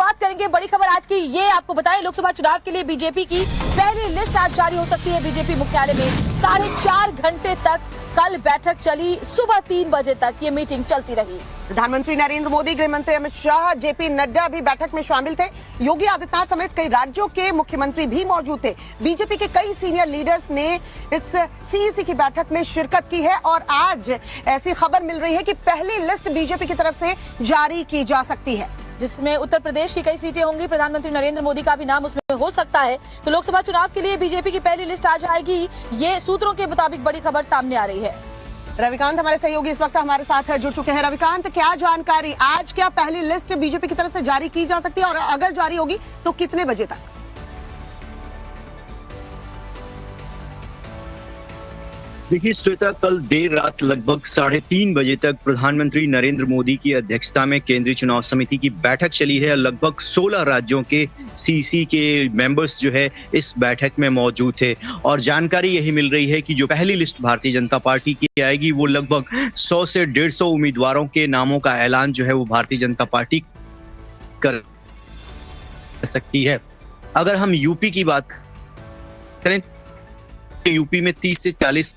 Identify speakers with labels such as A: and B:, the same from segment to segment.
A: बात करेंगे बड़ी खबर आज की, ये आपको बताएं लोकसभा चुनाव के लिए बीजेपी की पहली लिस्ट आज जारी हो सकती है। बीजेपी मुख्यालय में 4.5 घंटे तक कल बैठक चली, सुबह 3 बजे तक ये मीटिंग चलती रही।
B: प्रधानमंत्री नरेंद्र मोदी, गृह मंत्री अमित शाह, जेपी नड्डा भी बैठक में शामिल थे। योगी आदित्यनाथ समेत कई राज्यों के मुख्यमंत्री भी मौजूद थे। बीजेपी के कई सीनियर लीडर्स ने इस सीईसी की बैठक में शिरकत की है और आज ऐसी खबर मिल रही है कि पहली लिस्ट बीजेपी की तरफ से जारी की जा सकती है,
A: जिसमें उत्तर प्रदेश की कई सीटें होंगी। प्रधानमंत्री नरेंद्र मोदी का भी नाम उसमें हो सकता है। तो लोकसभा चुनाव के लिए बीजेपी की पहली लिस्ट आ जाएगी, ये सूत्रों के मुताबिक बड़ी खबर सामने आ रही है।
B: रविकांत हमारे सहयोगी इस वक्त हमारे साथ जुड़ चुके हैं। रविकांत, क्या जानकारी, आज क्या पहली लिस्ट बीजेपी की तरफ से जारी की जा सकती है और अगर जारी होगी तो कितने बजे तक?
C: देखिए श्वेता, कल देर रात लगभग 3:30 बजे तक प्रधानमंत्री नरेंद्र मोदी की अध्यक्षता में केंद्रीय चुनाव समिति की बैठक चली है। लगभग 16 राज्यों के सीसी के मेंबर्स जो है इस बैठक में मौजूद थे और जानकारी यही मिल रही है कि जो पहली लिस्ट भारतीय जनता पार्टी की आएगी वो लगभग 100 से 150 उम्मीदवारों के नामों का ऐलान जो है वो भारतीय जनता पार्टी कर सकती है। अगर हम यूपी की बात करें तो यूपी में 30 से 40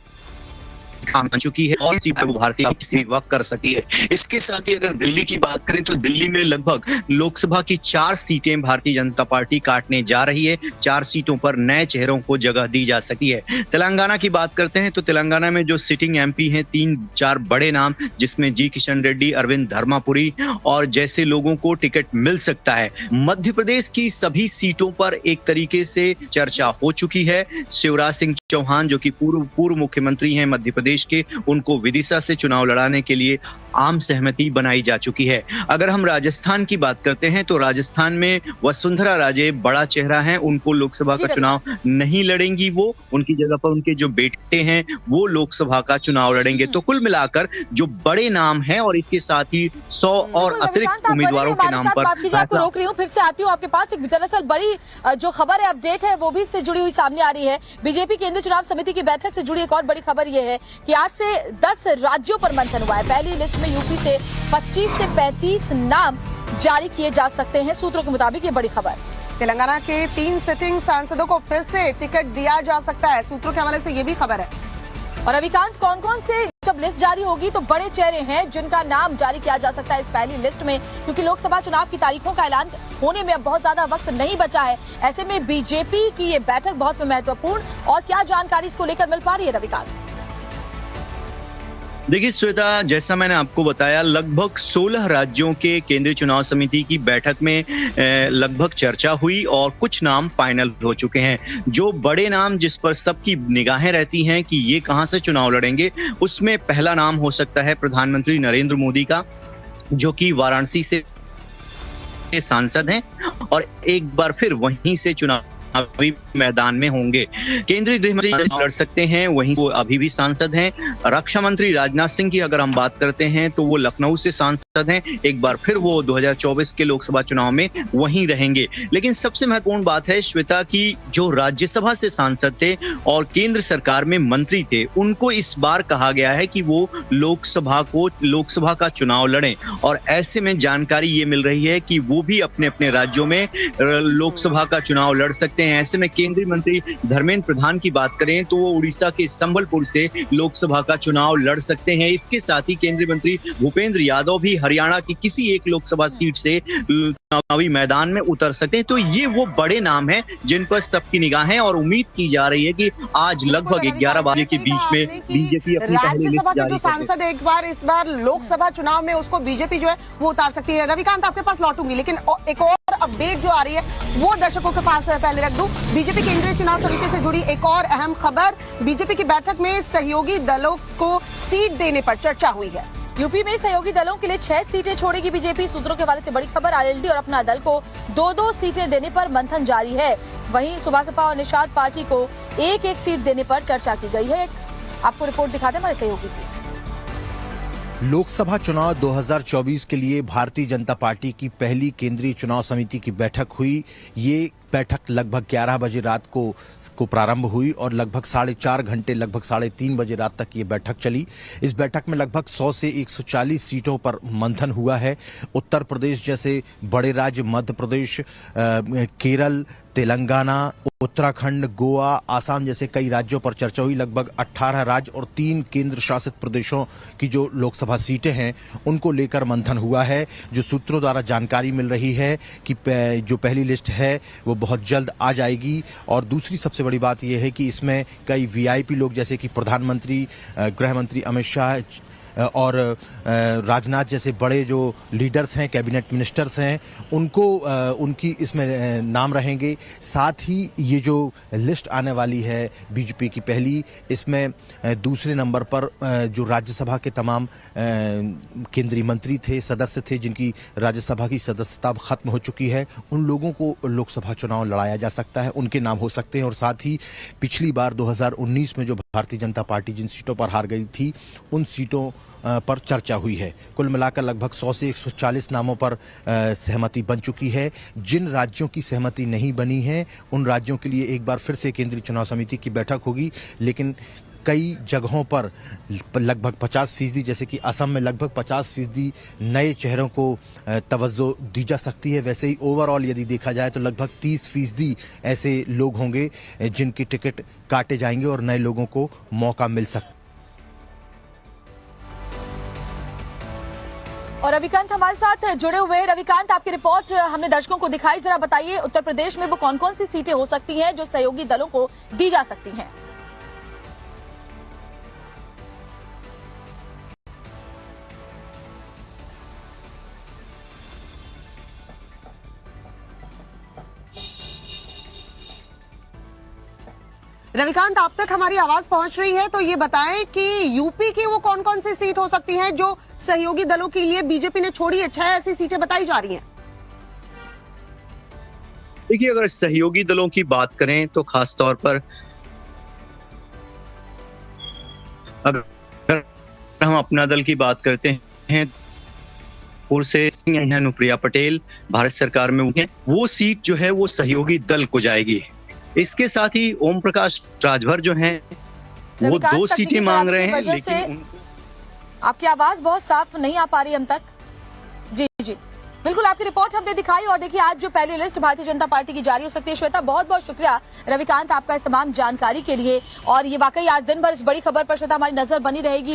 C: काम बन चुकी है और सीट वो भारतीय सेवा कर सकी है। इसके साथ ही अगर दिल्ली की बात करें तो दिल्ली में लगभग लोकसभा की 4 सीटें भारतीय जनता पार्टी काटने जा रही है। 4 सीटों पर नए चेहरों को जगह दी जा सकी है। तेलंगाना की बात करते हैं तो तेलंगाना में जो सिटिंग एमपी हैं 3-4 बड़े नाम, जिसमें जी किशन रेड्डी, अरविंद धर्मापुरी और जैसे लोगों को टिकट मिल सकता है। मध्य प्रदेश की सभी सीटों पर एक तरीके से चर्चा हो चुकी है। शिवराज सिंह चौहान जो कि पूर्व मुख्यमंत्री हैं मध्य प्रदेश के, उनको विदिशा से चुनाव लड़ाने के लिए आम सहमति बनाई जा चुकी है। अगर हम राजस्थान की बात करते हैं तो राजस्थान में वसुंधरा राजे बड़ा चेहरा हैं, उनको लोकसभा का चुनाव नहीं लड़ेंगी। वो उनकी जगह पर उनके जो बेटे हैं वो लोकसभा का चुनाव लड़ेंगे। तो कुल मिलाकर जो बड़े नाम हैं और इसके साथ ही 100 और अतिरिक्त उम्मीदवारों के नाम पर
A: आपको रोक रही हूँ, फिर से आती हूँ आपके पास। एक दरअसल बड़ी जो खबर है, अपडेट है, वो भी इससे जुड़ी हुई सामने आ रही है। बीजेपी केंद्रीय चुनाव समिति की बैठक से जुड़ी एक और बड़ी खबर ये है कि 8 से 10 राज्यों पर मंथन हुआ है। पहली लिस्ट में यूपी से 25 से 35 नाम जारी किए जा सकते हैं, सूत्रों के मुताबिक ये बड़ी खबर।
B: तेलंगाना के 3 सिटिंग सांसदों को फिर से टिकट दिया जा सकता है, सूत्रों के हवाले से ये भी खबर है।
A: और रविकांत, कौन कौन से जब लिस्ट जारी होगी तो बड़े चेहरे हैं जिनका नाम जारी किया जा सकता है इस पहली लिस्ट में, क्योंकि लोकसभा चुनाव की तारीखों का ऐलान होने में अब बहुत ज्यादा वक्त नहीं बचा है। ऐसे में बीजेपी की ये बैठक बहुत महत्वपूर्ण, और क्या जानकारी इसको लेकर मिल पा रही है रविकांत?
C: देखिए श्वेता, जैसा मैंने आपको बताया, लगभग 16 राज्यों के केंद्रीय चुनाव समिति की बैठक में लगभग चर्चा हुई और कुछ नाम फाइनल हो चुके हैं। जो बड़े नाम जिस पर सबकी निगाहें रहती हैं कि ये कहां से चुनाव लड़ेंगे, उसमें पहला नाम हो सकता है प्रधानमंत्री नरेंद्र मोदी का, जो कि वाराणसी से सांसद हैं और एक बार फिर वहीं से चुनाव अभी मैदान में होंगे। केंद्रीय गृह मंत्री लड़ सकते हैं, वहीं वो अभी भी सांसद हैं। रक्षा मंत्री राजनाथ सिंह की अगर हम बात करते हैं तो वो लखनऊ से सांसद हैं, एक बार फिर वो 2024 के लोकसभा चुनाव में वहीं रहेंगे। लेकिन सबसे महत्वपूर्ण बात है श्वेता की जो राज्यसभा से सांसद थे और केंद्र सरकार में मंत्री थे, उनको इस बार कहा गया है कि वो लोकसभा का चुनाव लड़ें और ऐसे में जानकारी ये मिल रही है कि वो भी अपने अपने राज्यों में लोकसभा का चुनाव लड़ सकते हैं। ऐसे में केंद्रीय मंत्री धर्मेंद्र प्रधान की बात करें तो वो उड़ीसा के संबलपुर से लोकसभा का चुनाव लड़ सकते हैं। इसके साथ ही केंद्रीय मंत्री भूपेंद्र यादव भी हरियाणा की किसी एक लोकसभा सीट से चुनावी मैदान में उतर सकते हैं। तो ये वो बड़े नाम हैं जिन पर सबकी निगाहें, और उम्मीद की जा रही है कि आज लगभग 11 बजे के बीच में बीजेपी अपनी पहली लिस्ट
B: राज्यसभा के
C: जारी
B: जो सांसद एक बार इस बार लोकसभा चुनाव में उसको बीजेपी जो है वो उतार सकती है। रविकांत, आपके पास लौटूंगी, लेकिन एक और अपडेट जो आ रही है वो दर्शकों के पास पहले रख दूं। बीजेपी केंद्रीय चुनाव समिति से जुड़ी एक और अहम खबर, बीजेपी की बैठक में सहयोगी दलों को सीट देने पर चर्चा हुई है।
A: यूपी में सहयोगी दलों के लिए 6 सीटें छोड़ेगी बीजेपी, सूत्रों के हवाले से बड़ी खबर। आरएलडी और अपना दल को 2-2 सीटें देने पर मंथन जारी है। वहीं सुभासपा और निषाद पार्टी को 1-1 सीट देने पर चर्चा की गई है। आपको रिपोर्ट दिखा दें हमारे सहयोगी की।
D: लोकसभा चुनाव 2024 के लिए भारतीय जनता पार्टी की पहली केंद्रीय चुनाव समिति की बैठक हुई। ये बैठक लगभग 11 बजे रात को प्रारंभ हुई और लगभग 4.5 घंटे, लगभग 3:30 बजे रात तक ये बैठक चली। इस बैठक में लगभग 100 से 140 सीटों पर मंथन हुआ है। उत्तर प्रदेश जैसे बड़े राज्य, मध्य प्रदेश, केरल, तेलंगाना, उत्तराखंड, गोवा, आसाम जैसे कई राज्यों पर चर्चा हुई। लगभग 18 राज्य और 3 केंद्र शासित प्रदेशों की जो लोकसभा सीटें हैं उनको लेकर मंथन हुआ है। जो सूत्रों द्वारा जानकारी मिल रही है कि जो पहली लिस्ट है वो बहुत जल्द आ जाएगी। और दूसरी सबसे बड़ी बात यह है कि इसमें कई वीआईपी लोग जैसे कि प्रधानमंत्री, गृह मंत्री अमित शाह और राजनाथ जैसे बड़े जो लीडर्स हैं, कैबिनेट मिनिस्टर्स हैं, उनकी इसमें नाम रहेंगे। साथ ही ये जो लिस्ट आने वाली है बीजेपी की पहली, इसमें दूसरे नंबर पर जो राज्यसभा के तमाम केंद्रीय मंत्री थे, सदस्य थे जिनकी राज्यसभा की सदस्यता खत्म हो चुकी है, उन लोगों को लोकसभा चुनाव लड़ाया जा सकता है, उनके नाम हो सकते हैं। और साथ ही पिछली बार 2019 में जो भारतीय जनता पार्टी जिन सीटों पर हार गई थी उन सीटों पर चर्चा हुई है। कुल मिलाकर लगभग 100 से 140 नामों पर सहमति बन चुकी है। जिन राज्यों की सहमति नहीं बनी है उन राज्यों के लिए एक बार फिर से केंद्रीय चुनाव समिति की बैठक होगी। लेकिन कई जगहों पर लगभग 50%, जैसे कि असम में लगभग 50% नए चेहरों को तवज्जो दी जा सकती है। वैसे ही ओवरऑल यदि देखा जाए तो लगभग 30% ऐसे लोग होंगे जिनकी टिकट काटे जाएंगे और नए लोगों को मौका मिल सकता है।
A: और रविकांत हमारे साथ जुड़े हुए हैं। रविकांत, आपकी रिपोर्ट हमने दर्शकों को दिखाई, जरा बताइए उत्तर प्रदेश में वो कौन कौन सी सीटें हो सकती हैं जो सहयोगी दलों को दी जा सकती हैं?
B: रविकांत, आप तक हमारी आवाज पहुंच रही है तो ये बताएं कि यूपी की वो कौन कौन सी सीट हो सकती हैं जो सहयोगी दलों के लिए बीजेपी ने छोड़ी है? 6 ऐसी सीटें बताई जा रही हैं।
C: देखिए, अगर सहयोगी दलों की बात करें तो खास तौर पर अगर हम अपना दल की बात करते हैं से अनुप्रिया पटेल भारत सरकार में हैं, वो सीट जो है वो सहयोगी दल को जाएगी। इसके साथ ही ओम प्रकाश राजभर जो हैं वो 2 सीटें मांग रहे हैं, लेकिन
A: आपकी आवाज बहुत साफ नहीं आ पा रही हम तक। जी जी बिल्कुल, आपकी रिपोर्ट हमने दिखाई। और देखिए, आज जो पहली लिस्ट भारतीय जनता पार्टी की जारी हो सकती है। श्वेता, बहुत बहुत शुक्रिया रविकांत आपका इस तमाम जानकारी के लिए। और ये वाकई आज दिन भर इस बड़ी खबर पर श्वेता हमारी नजर बनी रहेगी।